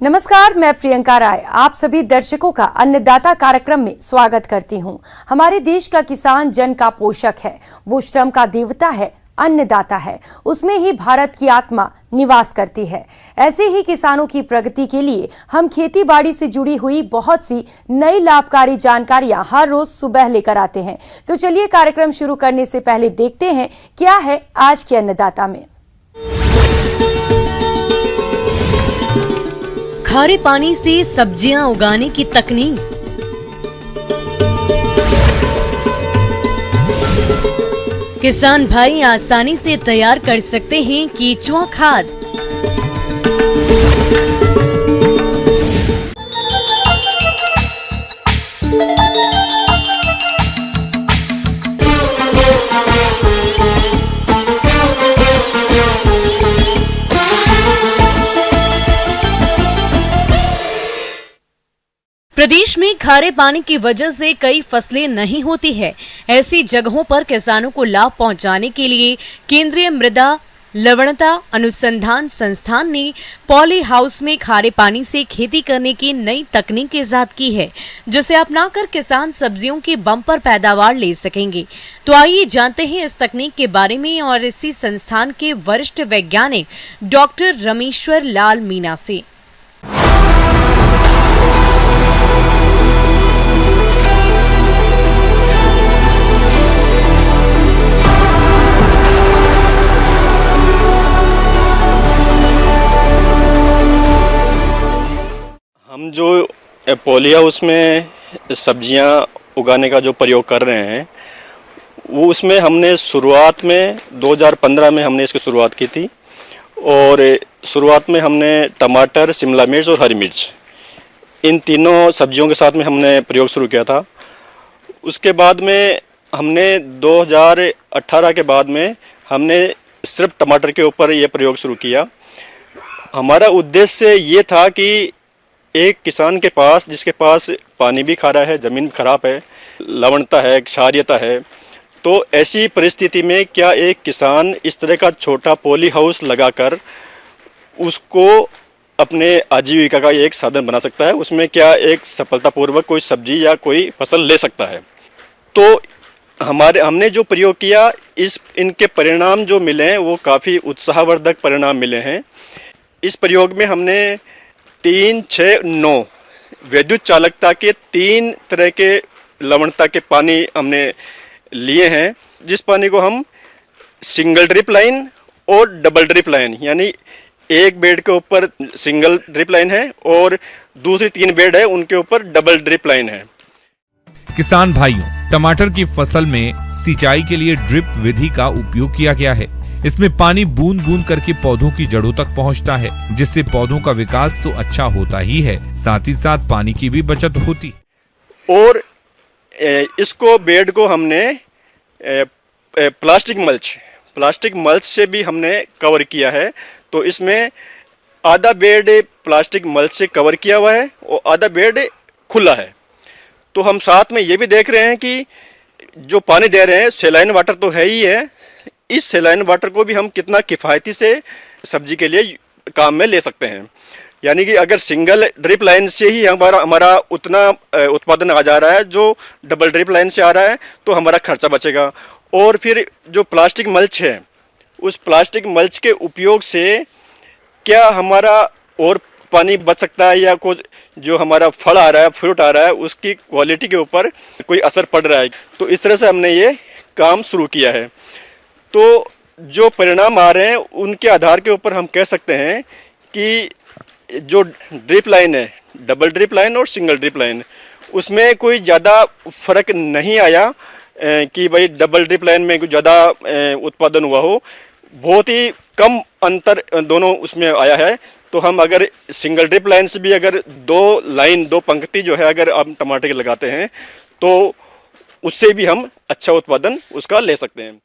नमस्कार, मैं प्रियंका राय आप सभी दर्शकों का अन्नदाता कार्यक्रम में स्वागत करती हूं। हमारे देश का किसान जन का पोषक है, वो श्रम का देवता है, अन्नदाता है, उसमें ही भारत की आत्मा निवास करती है। ऐसे ही किसानों की प्रगति के लिए हम खेती बाड़ी से जुड़ी हुई बहुत सी नई लाभकारी जानकारियां हर रोज सुबह लेकर आते हैं। तो चलिए कार्यक्रम शुरू करने से पहले देखते हैं क्या है आज के अन्नदाता में। खारे पानी से सब्जियां उगाने की तकनीक। किसान भाई आसानी से तैयार कर सकते हैं केंचुआ खाद। प्रदेश में खारे पानी की वजह से कई फसलें नहीं होती है। ऐसी जगहों पर किसानों को लाभ पहुंचाने के लिए केंद्रीय मृदा लवणता अनुसंधान संस्थान ने पॉली हाउस में खारे पानी से खेती करने की नई तकनीक ईजाद की है, जिसे अपनाकर किसान सब्जियों की बम्पर पैदावार ले सकेंगे। तो आइए जानते हैं इस तकनीक के बारे में और इसी संस्थान के वरिष्ठ वैज्ञानिक डॉक्टर रमेश्वर लाल मीना से। हम जो पॉली हाउस में सब्जियां उगाने का जो प्रयोग कर रहे हैं वो उसमें हमने शुरुआत में 2015 में हमने इसकी शुरुआत की थी। और शुरुआत में हमने टमाटर, शिमला मिर्च और हरी मिर्च इन तीनों सब्जियों के साथ में हमने प्रयोग शुरू किया था। उसके बाद में हमने 2018 के बाद में हमने सिर्फ टमाटर के ऊपर ये प्रयोग शुरू किया। हमारा उद्देश्य ये था कि एक किसान के पास जिसके पास पानी भी खारा है, ज़मीन खराब है, लवणता है, क्षारीयता है, तो ऐसी परिस्थिति में क्या एक किसान इस तरह का छोटा पॉली हाउस लगाकर उसको अपने आजीविका का एक साधन बना सकता है, उसमें क्या एक सफलतापूर्वक कोई सब्जी या कोई फसल ले सकता है। तो हमने जो प्रयोग किया इनके परिणाम जो मिले हैं वो काफ़ी उत्साहवर्धक परिणाम मिले हैं। इस प्रयोग में हमने 3, 6, 9 विद्युत चालकता के 3 तरह के लवणता के पानी हमने लिए हैं, जिस पानी को हम सिंगल ड्रिप लाइन और डबल ड्रिप लाइन, यानी एक बेड के ऊपर सिंगल ड्रिप लाइन है और दूसरी 3 बेड है उनके ऊपर डबल ड्रिप लाइन है। किसान भाइयों, टमाटर की फसल में सिंचाई के लिए ड्रिप विधि का उपयोग किया गया है। इसमें पानी बूंद बूंद करके पौधों की जड़ों तक पहुंचता है, जिससे पौधों का विकास तो अच्छा होता ही है, साथ ही साथ पानी की भी बचत होती। और इसको बेड को हमने प्लास्टिक मल्च से भी हमने कवर किया है। तो इसमें आधा बेड प्लास्टिक मल्च से कवर किया हुआ है और आधा बेड खुला है। तो हम साथ में ये भी देख रहे हैं कि जो पानी दे रहे हैं सैलाइन वाटर तो है ही है, इस सैलाइन वाटर को भी हम कितना किफ़ायती से सब्जी के लिए काम में ले सकते हैं। यानी कि अगर सिंगल ड्रिप लाइन से ही हमारा उतना उत्पादन आ जा रहा है जो डबल ड्रिप लाइन से आ रहा है, तो हमारा खर्चा बचेगा। और फिर जो प्लास्टिक मल्च है, उस प्लास्टिक मल्च के उपयोग से क्या हमारा और पानी बच सकता है या कुछ जो हमारा फल आ रहा है, फ्रूट आ रहा है, उसकी क्वालिटी के ऊपर कोई असर पड़ रहा है। तो इस तरह से हमने ये काम शुरू किया है। तो जो परिणाम आ रहे हैं उनके आधार के ऊपर हम कह सकते हैं कि जो ड्रिप लाइन है, डबल ड्रिप लाइन और सिंगल ड्रिप लाइन, उसमें कोई ज़्यादा फर्क नहीं आया कि भाई डबल ड्रिप लाइन में कुछ ज़्यादा उत्पादन हुआ हो। बहुत ही कम अंतर दोनों उसमें आया है। तो हम अगर सिंगल ड्रिप लाइन से भी अगर 2 पंक्ति जो है अगर हम टमाटर के लगाते हैं तो उससे भी हम अच्छा उत्पादन उसका ले सकते हैं।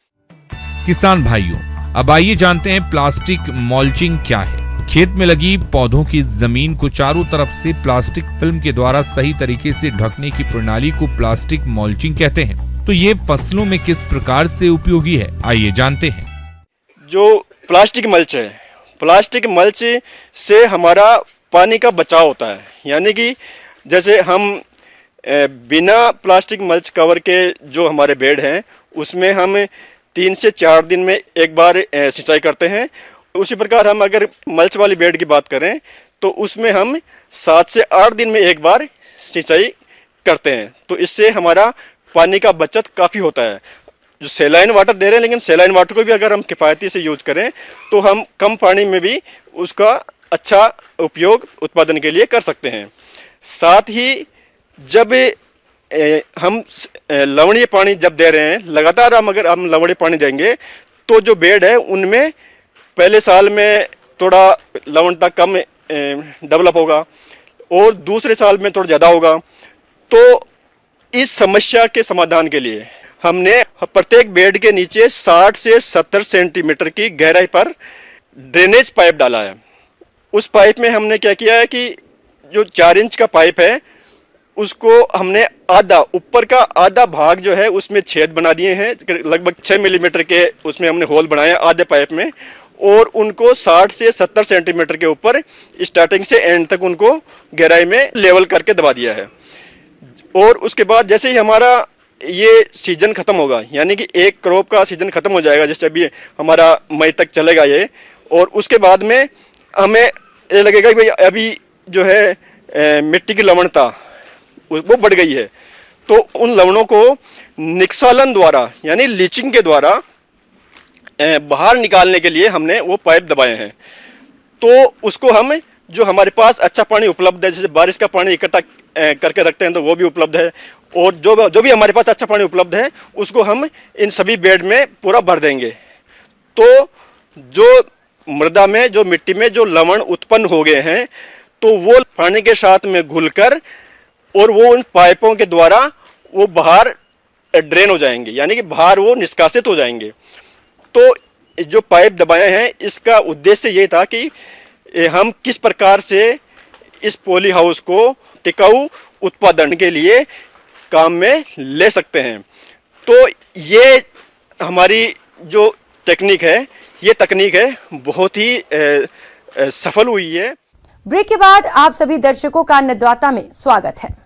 किसान भाइयों, अब आइए जानते हैं प्लास्टिक मल्चिंग क्या है। खेत में लगी पौधों की जमीन को चारों तरफ से प्लास्टिक फिल्म के द्वारा सही तरीके से ढकने की प्रणाली को प्लास्टिक मल्चिंग कहते हैं। तो ये फसलों में किस प्रकार से उपयोगी है, आइए जानते हैं। जो प्लास्टिक मल्च है, प्लास्टिक मल्च से हमारा पानी का बचाव होता है। यानी कि जैसे हम बिना प्लास्टिक मल्च कवर के जो हमारे बेड हैं उसमें हम 3 से 4 दिन में एक बार सिंचाई करते हैं। उसी प्रकार हम अगर मल्च वाली बेड की बात करें तो उसमें हम 7 से 8 दिन में एक बार सिंचाई करते हैं। तो इससे हमारा पानी का बचत काफ़ी होता है। जो सेलाइन वाटर दे रहे हैं, लेकिन सेलाइन वाटर को भी अगर हम किफ़ायती से यूज करें तो हम कम पानी में भी उसका अच्छा उपयोग उत्पादन के लिए कर सकते हैं। साथ ही जब हम लवणीय पानी जब दे रहे हैं, लगातार अगर हम लवणीय पानी देंगे तो जो बेड है उनमें पहले साल में थोड़ा लवणता कम डेवलप होगा और दूसरे साल में थोड़ा ज़्यादा होगा। तो इस समस्या के समाधान के लिए हमने प्रत्येक बेड के नीचे 60 से 70 सेंटीमीटर की गहराई पर ड्रेनेज पाइप डाला है। उस पाइप में हमने क्या किया है कि जो 4 इंच का पाइप है उसको हमने ऊपर का आधा भाग जो है उसमें छेद बना दिए हैं, लगभग 6 मिलीमीटर के उसमें हमने होल बनाए आधे पाइप में, और उनको 60 से 70 सेंटीमीटर के ऊपर स्टार्टिंग से एंड तक उनको गहराई में लेवल करके दबा दिया है। और उसके बाद जैसे ही हमारा ये सीजन ख़त्म होगा, यानी कि एक क्रॉप का सीजन ख़त्म हो जाएगा, जैसे अभी हमारा मई तक चलेगा ये, और उसके बाद में हमें ये लगेगा कि भाई अभी जो है मिट्टी की लवणता वो बढ़ गई है, तो उन लवणों को निस्सालन द्वारा यानी लीचिंग के द्वारा बाहर निकालने के लिए हमने वो पाइप दबाए हैं। तो उसको हम जो हमारे पास अच्छा पानी उपलब्ध है, जैसे बारिश का पानी इकट्ठा करके रखते हैं तो वो भी उपलब्ध है, और जो भी हमारे पास अच्छा पानी उपलब्ध है उसको हम इन सभी बेड में पूरा भर देंगे। तो जो मृदा में, जो मिट्टी में जो लवण उत्पन्न हो गए हैं तो वो पानी के साथ में घुलकर और वो उन पाइपों के द्वारा वो बाहर ड्रेन हो जाएंगे, यानी कि बाहर वो निष्कासित हो जाएंगे। तो जो पाइप दबाए हैं इसका उद्देश्य ये था कि हम किस प्रकार से इस पॉली हाउस को टिकाऊ उत्पादन के लिए काम में ले सकते हैं। तो ये हमारी जो टेक्निक है, ये तकनीक है बहुत ही सफल हुई है। ब्रेक के बाद आप सभी दर्शकों का अन्नदाता में स्वागत है।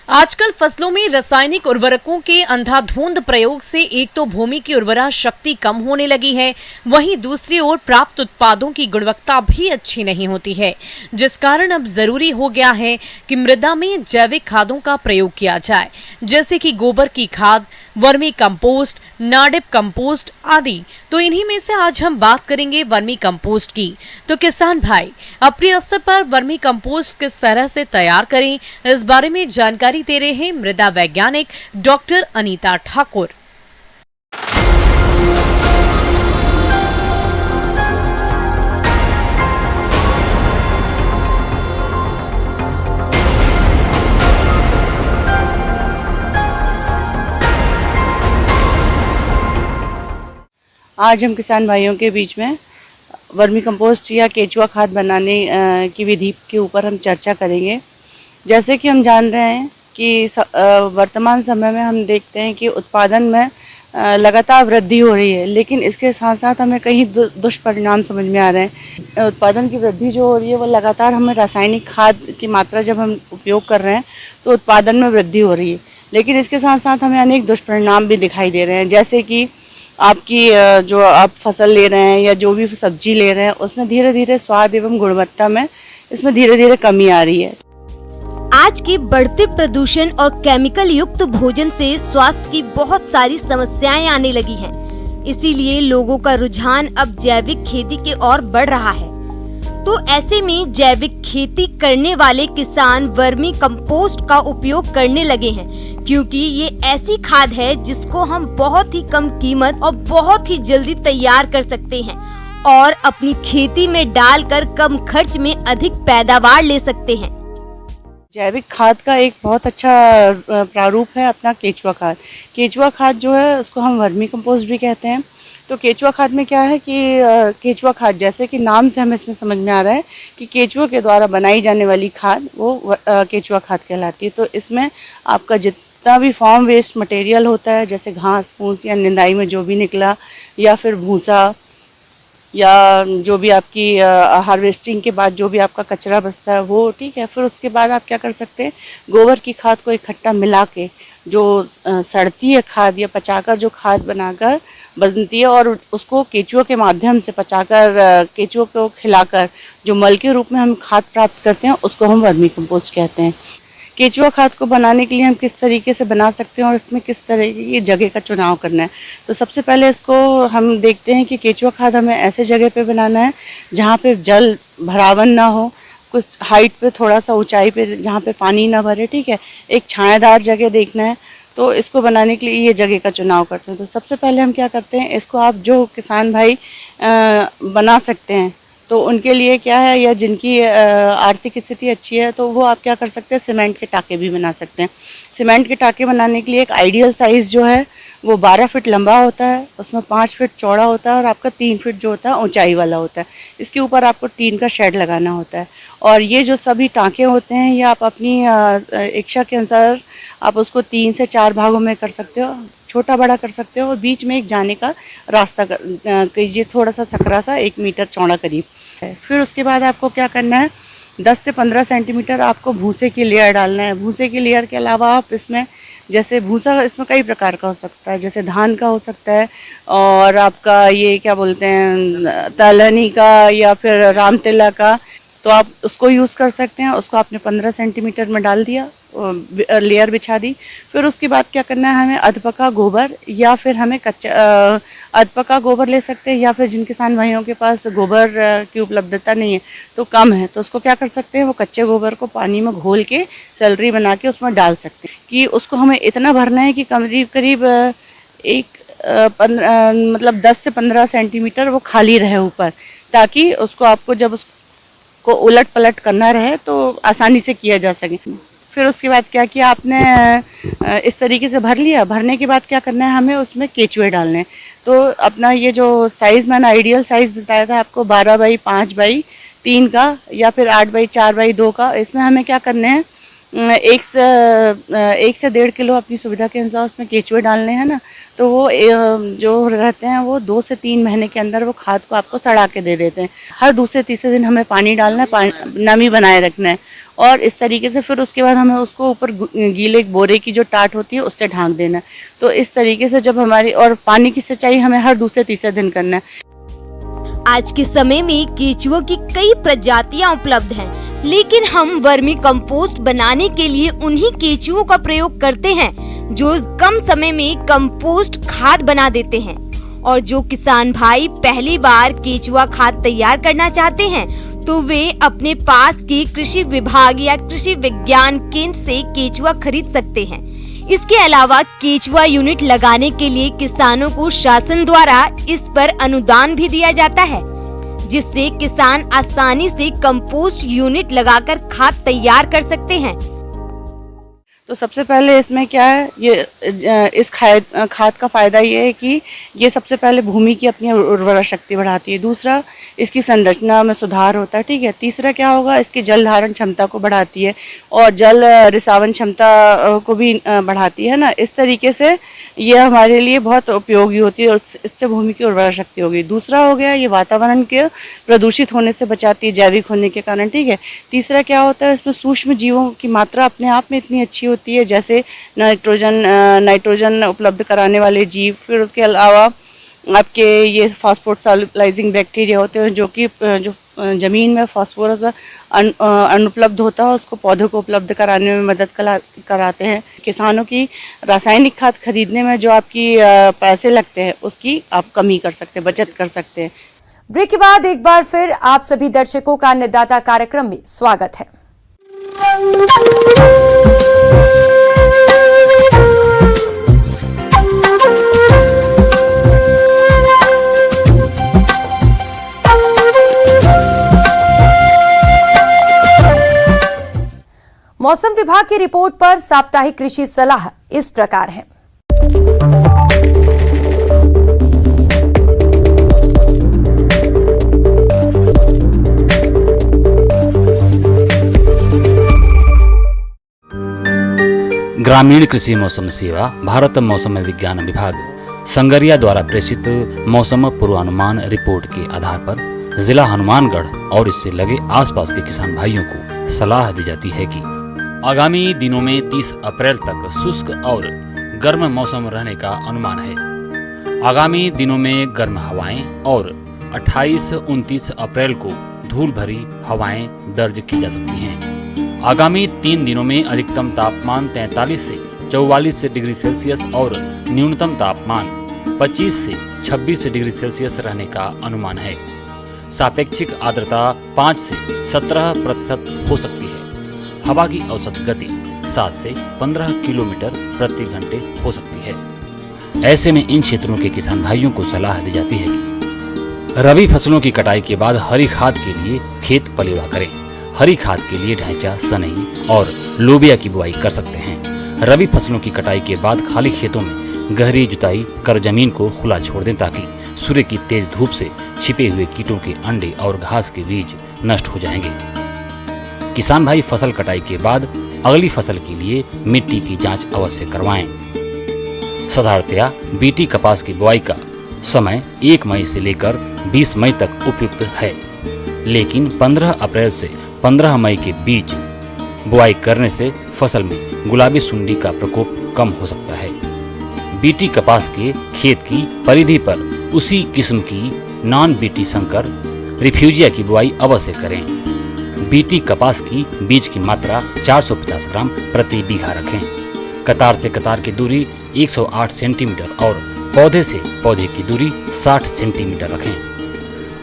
आजकल फसलों में रासायनिक उर्वरकों के अंधाधुंध प्रयोग से एक तो भूमि की उर्वरा शक्ति कम होने लगी है, वहीं दूसरी ओर प्राप्त उत्पादों की गुणवत्ता भी अच्छी नहीं होती है, जिस कारण अब जरूरी हो गया है कि मृदा में जैविक खादों का प्रयोग किया जाए, जैसे कि गोबर की खाद, वर्मी कंपोस्ट, नाडिप कंपोस्ट आदि। तो इन्हीं में से आज हम बात करेंगे वर्मी कंपोस्ट की। तो किसान भाई अपने स्तर पर वर्मी कंपोस्ट किस तरह से तैयार करें, इस बारे में जानकारी दे रहे हैं मृदा वैज्ञानिक डॉक्टर अनीता ठाकुर। आज हम किसान भाइयों के बीच में वर्मी कंपोस्ट या केचुआ खाद बनाने की विधि के ऊपर हम चर्चा करेंगे। जैसे कि हम जान रहे हैं कि वर्तमान समय में हम देखते हैं कि उत्पादन में लगातार वृद्धि हो रही है, लेकिन इसके साथ साथ हमें कई दुष्परिणाम समझ में आ रहे हैं। उत्पादन की वृद्धि जो हो रही है वो लगातार हमें रासायनिक खाद की मात्रा जब हम उपयोग कर रहे हैं तो उत्पादन में वृद्धि हो रही है, लेकिन इसके साथ साथ हमें अनेक दुष्परिणाम भी दिखाई दे रहे हैं। जैसे कि आपकी जो आप फसल ले रहे हैं या जो भी सब्जी ले रहे हैं उसमें धीरे धीरे स्वाद एवं गुणवत्ता में इसमें धीरे धीरे कमी आ रही है। आज के बढ़ते प्रदूषण और केमिकल युक्त भोजन से स्वास्थ्य की बहुत सारी समस्याएं आने लगी हैं। इसीलिए लोगों का रुझान अब जैविक खेती की ओर बढ़ रहा है। तो ऐसे में जैविक खेती करने वाले किसान वर्मी कंपोस्ट का उपयोग करने लगे हैं, क्योंकि ये ऐसी खाद है जिसको हम बहुत ही कम कीमत और बहुत ही जल्दी तैयार कर सकते हैं और अपनी खेती में डालकर कम खर्च में अधिक पैदावार ले सकते हैं। जैविक खाद का एक बहुत अच्छा प्रारूप है अपना केचुआ खाद। केचुआ खाद जो है उसको हम वर्मी कंपोस्ट भी कहते हैं। तो केचुआ खाद में क्या है कि केचुआ खाद, जैसे कि नाम से हमें इसमें समझ में आ रहा है कि केचुआ के द्वारा बनाई जाने वाली खाद वो केचुआ खाद कहलाती है। तो इसमें आपका जितना भी फार्म वेस्ट मटेरियल होता है, जैसे घास फूस या निंदाई में जो भी निकला, या फिर भूसा, या जो भी आपकी हार्वेस्टिंग के बाद जो भी आपका कचरा बचता है वो, ठीक है। फिर उसके बाद आप क्या कर सकते हैं, गोबर की खाद को इकट्ठा मिला के जो सड़ती है खाद या पचाकर जो खाद बनाकर बनती है, और उसको केचुआ के माध्यम से पचाकर केचुआ को खिलाकर जो मल के रूप में हम खाद प्राप्त करते हैं उसको हम वर्मी कंपोस्ट कहते हैं। केचुआ खाद को बनाने के लिए हम किस तरीके से बना सकते हैं और इसमें किस तरह की जगह का चुनाव करना है। तो सबसे पहले इसको हम देखते हैं कि केचुआ खाद हमें ऐसे जगह पे बनाना है जहाँ पे जल भरावन ना हो, कुछ हाइट पे, थोड़ा सा ऊंचाई पे जहाँ पे पानी ना भरे, ठीक है। एक छायादार जगह देखना है। तो इसको बनाने के लिए ये जगह का चुनाव करते हैं। तो सबसे पहले हम क्या करते हैं, इसको आप जो किसान भाई बना सकते हैं तो उनके लिए क्या है, या जिनकी आर्थिक स्थिति अच्छी है तो वो आप क्या कर सकते हैं, सीमेंट के टाके भी बना सकते हैं। सीमेंट के टाके बनाने के लिए एक आइडियल साइज़ जो है वो 12 फीट लंबा होता है, उसमें 5 फीट चौड़ा होता है और आपका 3 फीट जो होता है ऊंचाई वाला होता है। इसके ऊपर आपको टीन का शेड लगाना होता है। और ये जो सभी टाँके होते हैं ये आप अपनी इच्छा के अनुसार आप उसको 3 से 4 भागों में कर सकते हो, छोटा बड़ा कर सकते हो, और बीच में एक जाने का रास्ता कीजिए, थोड़ा सा सकरा सा 1 मीटर चौड़ा करीब है। फिर उसके बाद आपको क्या करना है, 10 से 15 सेंटीमीटर आपको भूसे की लेयर डालना है। भूसे की लेयर के अलावा आप इसमें, जैसे भूसा इसमें कई प्रकार का हो सकता है, जैसे धान का हो सकता है, और आपका ये क्या बोलते हैं दलहनी का, या फिर रामतिला का, तो आप उसको यूज़ कर सकते हैं। उसको आपने 15 सेंटीमीटर में डाल दिया, लेयर बिछा दी। फिर उसके बाद क्या करना है, हमें अधपका गोबर, या फिर हमें कच्चा अधपका गोबर ले सकते हैं, या फिर जिन किसान भाइयों के पास गोबर की उपलब्धता नहीं है तो कम है, तो उसको क्या कर सकते हैं, वो कच्चे गोबर को पानी में घोल के सैलरी बना के उसमें डाल सकते हैं। कि उसको हमें इतना भरना है कि करीब करीब मतलब 10 से 15 सेंटीमीटर वो खाली रहे ऊपर, ताकि उसको आपको जब उसको उलट पलट करना रहे तो आसानी से किया जा सके। फिर उसके बाद क्या किया आपने, इस तरीके से भर लिया। भरने के बाद क्या करना है, हमें उसमें केचुए डालने हैं। तो अपना ये जो साइज़ मैंने आइडियल साइज़ बताया था आपको 12 बाई 5 बाई 3 का, या फिर 8 बाई 4 बाई 2 का, इसमें हमें क्या करने हैं, 1 से 1.5 किलो अपनी सुविधा के अनुसार उसमें केचुए डालने हैं ना। तो वो जो रहते हैं वो 2 से 3 महीने के अंदर वो खाद को आपको सड़ा के दे देते हैं। हर दूसरे तीसरे दिन हमें पानी डालना है, नमी बनाए रखना है, और इस तरीके से फिर उसके बाद हमें उसको ऊपर गीले बोरे की जो टाट होती है उससे ढांक देना है। तो इस तरीके से जब हमारी, और पानी की सिंचाई हमें हर दूसरे तीसरे दिन करना है। आज के समय में केचुआ की कई प्रजातियां उपलब्ध हैं, लेकिन हम वर्मी कंपोस्ट बनाने के लिए उन्हीं केचुओं का प्रयोग करते हैं जो कम समय में कंपोस्ट खाद बना देते हैं। और जो किसान भाई पहली बार केचुआ खाद तैयार करना चाहते हैं तो वे अपने पास के कृषि विभाग या कृषि विज्ञान केंद्र से केचुआ खरीद सकते हैं। इसके अलावा केचुआ यूनिट लगाने के लिए किसानों को शासन द्वारा इस पर अनुदान भी दिया जाता है, जिससे किसान आसानी से कंपोस्ट यूनिट लगाकर खाद तैयार कर सकते हैं। तो सबसे पहले इसमें क्या है, ये इस खाद का फ़ायदा ये है कि ये सबसे पहले भूमि की अपनी उर्वरा शक्ति बढ़ाती है। दूसरा, इसकी संरचना में सुधार होता है, ठीक है। तीसरा क्या होगा, इसकी जल धारण क्षमता को बढ़ाती है और जल रिसावन क्षमता को भी बढ़ाती है ना। इस तरीके से ये हमारे लिए बहुत उपयोगी होती है और इससे भूमि की उर्वरा शक्ति होगी। दूसरा हो गया, ये वातावरण के प्रदूषित होने से बचाती है जैविक होने के कारण, ठीक है। तीसरा क्या होता है, इसमें सूक्ष्म जीवों की मात्रा अपने आप में इतनी अच्छी होती है, जैसे नाइट्रोजन उपलब्ध कराने वाले जीव। फिर उसके अलावा आपके ये फास्फोरस सॉल्युबलाइजिंग बैक्टीरिया होते हैं जो ज़मीन में फास्फोरस अनुपलब्ध होता है उसको पौधों को उपलब्ध कराने में मदद कराते हैं। किसानों की रासायनिक खाद खरीदने में जो आपकी पैसे लगते हैं उसकी आप कमी कर सकते हैं, बचत कर सकते हैं। ब्रेक के बाद एक बार फिर आप सभी दर्शकों का अन्नदाता कार्यक्रम में स्वागत है। मौसम विभाग की रिपोर्ट पर साप्ताहिक कृषि सलाह इस प्रकार है। ग्रामीण कृषि मौसम सेवा, भारत मौसम विज्ञान विभाग, संगरिया द्वारा प्रेषित मौसम पूर्वानुमान रिपोर्ट के आधार पर जिला हनुमानगढ़ और इससे लगे आसपास के किसान भाइयों को सलाह दी जाती है कि आगामी दिनों में 30 अप्रैल तक शुष्क और गर्म मौसम रहने का अनुमान है। आगामी दिनों में गर्म हवाएं और 28-29 अप्रैल को धूल भरी हवाएं दर्ज की जा सकती हैं। आगामी 3 दिनों में अधिकतम तापमान 43 से 44 डिग्री सेल्सियस और न्यूनतम तापमान 25 से 26 डिग्री सेल्सियस रहने का अनुमान है। सापेक्षिक आर्द्रता 5 से 17% हो सकती है। हवा की औसत गति 7 से 15 किलोमीटर प्रति घंटे हो सकती है। ऐसे में इन क्षेत्रों के किसान भाइयों को सलाह दी जाती है कि रबी फसलों की कटाई के बाद हरी खाद के लिए खेत पलेवा करें। हरी खाद के लिए ढैंचा, सनई और लोबिया की बुआई कर सकते हैं। रबी फसलों की कटाई के बाद खाली खेतों में गहरी जुताई कर जमीन को खुला छोड़ दें ताकि सूर्य की तेज धूप से छिपे हुए कीटों के अंडे और घास के बीज नष्ट हो जाएंगे। किसान भाई फसल कटाई के बाद अगली फसल के लिए मिट्टी की जांच अवश्य करवाएं। साधारणतया बीटी कपास की बुआई का समय 1 मई से लेकर 20 मई तक उपयुक्त है, लेकिन 15 अप्रैल से 15 मई के बीच बुआई करने से फसल में गुलाबी सुंडी का प्रकोप कम हो सकता है। बीटी कपास के खेत की परिधि पर उसी किस्म की नॉन बीटी संकर रिफ्यूजिया की बुआई अवश्य करें। बीटी कपास की बीज की मात्रा 450 ग्राम प्रति बीघा रखें। कतार से कतार की दूरी 108 सेंटीमीटर और पौधे से पौधे की दूरी 60 सेंटीमीटर रखें।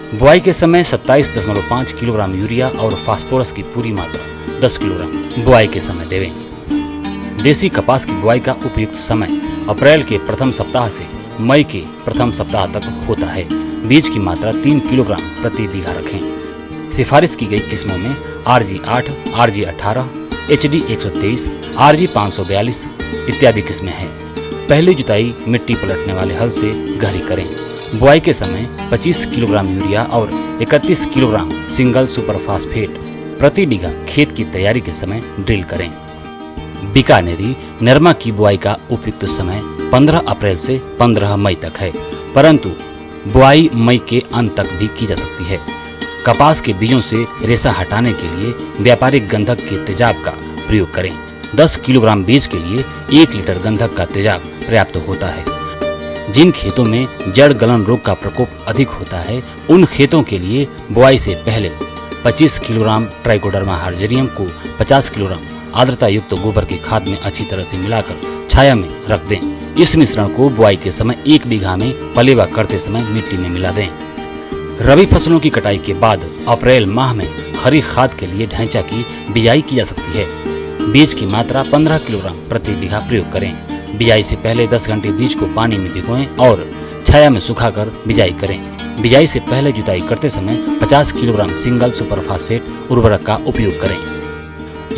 बुआई के समय 27.5 किलोग्राम यूरिया और फास्फोरस की पूरी मात्रा 10 किलोग्राम बुआई के समय देवें। देसी कपास की बुआई का उपयुक्त समय अप्रैल के प्रथम सप्ताह से मई के प्रथम सप्ताह तक होता है। बीज की मात्रा 3 किलोग्राम प्रति बीघा रखें। सिफारिश की गई किस्मों में RG8, RG18, HD 123, RG 542 इत्यादि किस्में हैं। पहली जुताई मिट्टी पलटने वाले हल से गहरी करें। बुआई के समय 25 किलोग्राम यूरिया और 31 किलोग्राम सिंगल सुपर फास्फेट प्रति बीघा खेत की तैयारी के समय ड्रिल करें। बीकानेरी नरमा की बुआई का उपयुक्त समय 15 अप्रैल से 15 मई तक है, परंतु बुआई मई के अंत तक भी की जा सकती है। कपास के बीजों से रेशा हटाने के लिए व्यापारिक गंधक के तेजाब का प्रयोग करें। 10 किलोग्राम बीज के लिए 1 लीटर गंधक का तेजाब पर्याप्त होता है। जिन खेतों में जड़ गलन रोग का प्रकोप अधिक होता है, उन खेतों के लिए बुआई से पहले 25 किलोग्राम ट्राइकोडर्मा हार्जेरियम को 50 किलोग्राम आर्द्रता युक्त गोबर की खाद में अच्छी तरह से मिलाकर छाया में रख दें। इस मिश्रण को बुआई के समय 1 बीघा में पलेवा करते समय मिट्टी में मिला दें। रबी फसलों की कटाई के बाद अप्रैल माह में हरी खाद के लिए ढैंचा की बिजाई की जा सकती है। बीज की मात्रा 15 किलोग्राम प्रति बीघा प्रयोग करें। बिजाई से पहले 10 घंटे बीज को पानी में भिगोएं और छाया में सुखाकर बिजाई करें। बिजाई से पहले जुताई करते समय 50 किलोग्राम सिंगल सुपर फास्फेट उर्वरक का उपयोग करें।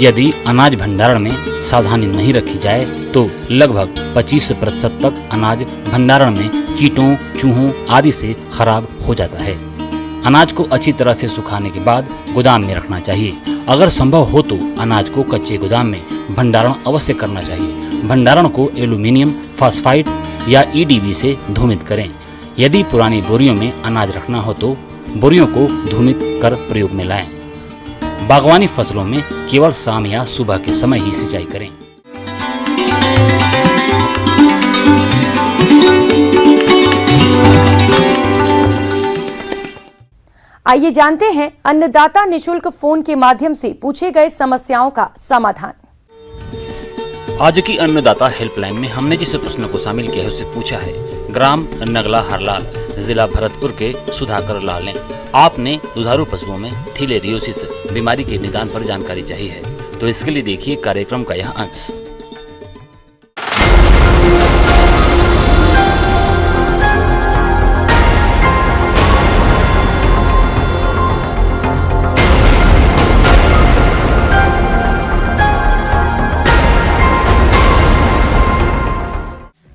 यदि अनाज भंडारण में सावधानी नहीं रखी जाए तो लगभग 25% तक अनाज भंडारण में कीटों, चूहों आदि से खराब हो जाता है। अनाज को अच्छी तरह से सुखाने के बाद गोदाम में रखना चाहिए। अगर संभव हो तो अनाज को कच्चे गोदाम में भंडारण अवश्य करना चाहिए। भंडारण को एल्यूमिनियम फॉस्फाइड या EDB से धूमित करें। यदि पुरानी बोरियों में अनाज रखना हो तो बोरियों को धूमित कर प्रयोग में लाएं। बागवानी फसलों में केवल शाम या सुबह के समय ही सिंचाई करें। आइए जानते हैं अन्नदाता निशुल्क फोन के माध्यम से पूछे गए समस्याओं का समाधान। आज की अन्नदाता हेल्पलाइन में हमने जिस प्रश्न को शामिल किया है उससे पूछा है ग्राम नगला हरलाल, जिला भरतपुर के सुधाकर लाल ने। आपने दुधारू पशुओं में थीलेरियोसिस बीमारी के निदान पर जानकारी चाहिए है, तो इसके लिए देखिए कार्यक्रम का यह अंश।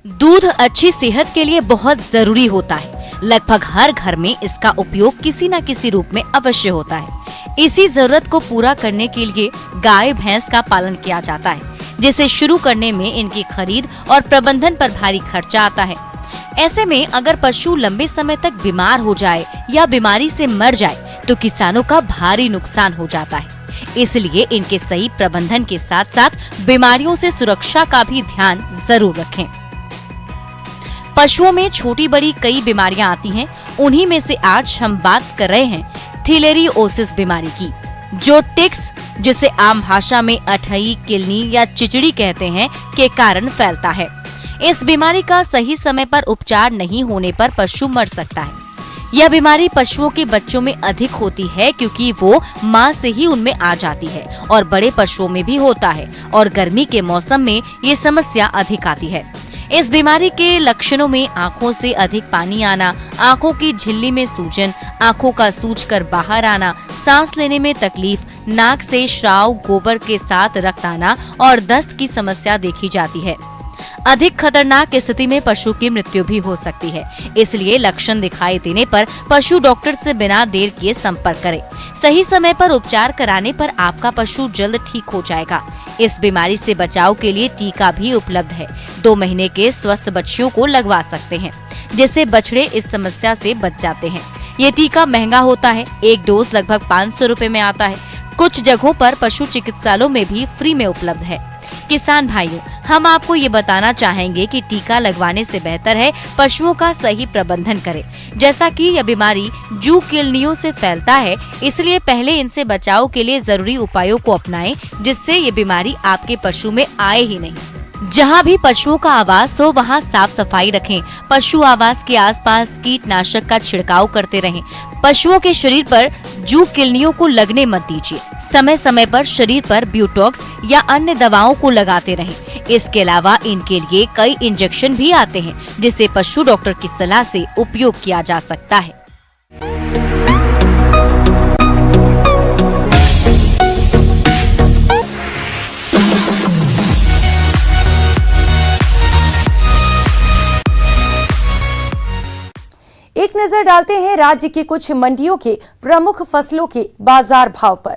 दूध अच्छी सेहत के लिए बहुत जरूरी होता है। लगभग हर घर में इसका उपयोग किसी न किसी रूप में अवश्य होता है। इसी जरूरत को पूरा करने के लिए गाय भैंस का पालन किया जाता है। जिसे शुरू करने में इनकी खरीद और प्रबंधन पर भारी खर्चा आता है। ऐसे में अगर पशु लंबे समय तक बीमार हो जाए या बीमारी से मर जाए तो किसानों का भारी नुकसान हो जाता है। इसलिए इनके सही प्रबंधन के साथ साथ बीमारियों से सुरक्षा का भी ध्यान जरूर रखें। पशुओं में छोटी बड़ी कई बीमारियां आती हैं। उन्हीं में से आज हम बात कर रहे हैं थीलेरियोसिस बीमारी की, जो टिक्स, जिसे आम भाषा में अठई, किलनी या चिचड़ी कहते हैं, के कारण फैलता है। इस बीमारी का सही समय पर उपचार नहीं होने पर पशु मर सकता है। यह बीमारी पशुओं के बच्चों में अधिक होती है क्योंकि वो मां से ही उनमें आ जाती है और बड़े पशुओं में भी होता है और गर्मी के मौसम में ये समस्या अधिक आती है। इस बीमारी के लक्षणों में आंखों से अधिक पानी आना, आंखों की झिल्ली में सूजन, आंखों का सूजकर बाहर आना, सांस लेने में तकलीफ, नाक से श्राव, गोबर के साथ रक्त आना और दस्त की समस्या देखी जाती है। अधिक खतरनाक स्थिति में पशु की मृत्यु भी हो सकती है। इसलिए लक्षण दिखाई देने पर पशु डॉक्टर से बिना देर किए संपर्क करें। सही समय पर उपचार कराने पर आपका पशु जल्द ठीक हो जाएगा। इस बीमारी से बचाव के लिए टीका भी उपलब्ध है। 2 महीने के स्वस्थ बच्चियों को लगवा सकते हैं, जिससे बछड़े इस समस्या से बच जाते हैं। ये टीका महंगा होता है। एक डोज लगभग 500 रुपए में आता है। कुछ जगहों पर पशु चिकित्सालयों में भी फ्री में उपलब्ध है। किसान भाइयों, हम आपको ये बताना चाहेंगे कि टीका लगवाने से बेहतर है पशुओं का सही प्रबंधन करें। जैसा कि यह बीमारी जू किलनियों से फैलता है, इसलिए पहले इनसे बचाव के लिए जरूरी उपायों को अपनाएं, जिससे ये बीमारी आपके पशु में आए ही नहीं। जहाँ भी पशुओं का आवास हो वहाँ साफ सफाई रखें। पशु आवास के आसपास कीटनाशक का छिड़काव करते रहें। पशुओं के शरीर पर जू किलनियों को लगने मत दीजिए। समय समय पर शरीर पर ब्यूटॉक्स या अन्य दवाओं को लगाते रहें। इसके अलावा इनके लिए कई इंजेक्शन भी आते हैं, जिसे पशु डॉक्टर की सलाह से उपयोग किया जा सकता है। एक नजर डालते हैं राज्य की कुछ मंडियों के प्रमुख फसलों के बाजार भाव पर।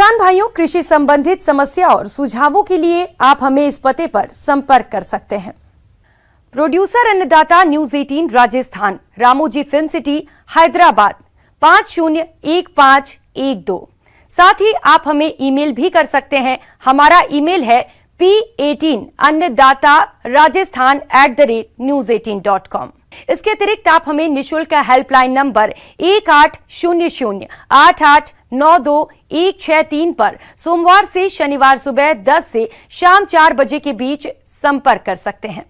किसान भाइयों, कृषि संबंधित समस्या और सुझावों के लिए आप हमें इस पते पर संपर्क कर सकते हैं। प्रोड्यूसर अन्नदाता news 18 Rajasthan, Ramoji film city, Hyderabad 501512। साथ ही आप हमें ईमेल भी कर सकते हैं। हमारा ईमेल है p18annadatarajasthan@news18.com। इसके अतिरिक्त आप हमें निःशुल्क हेल्पलाइन नंबर 1800-8892-1663 पर सोमवार से शनिवार सुबह 10 से शाम 4 बजे के बीच संपर्क कर सकते हैं।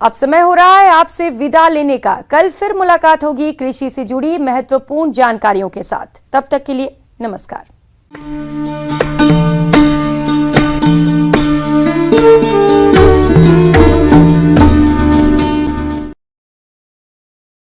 अब समय हो रहा है आपसे विदा लेने का। कल फिर मुलाकात होगी कृषि से जुड़ी महत्वपूर्ण जानकारियों के साथ। तब तक के लिए नमस्कार।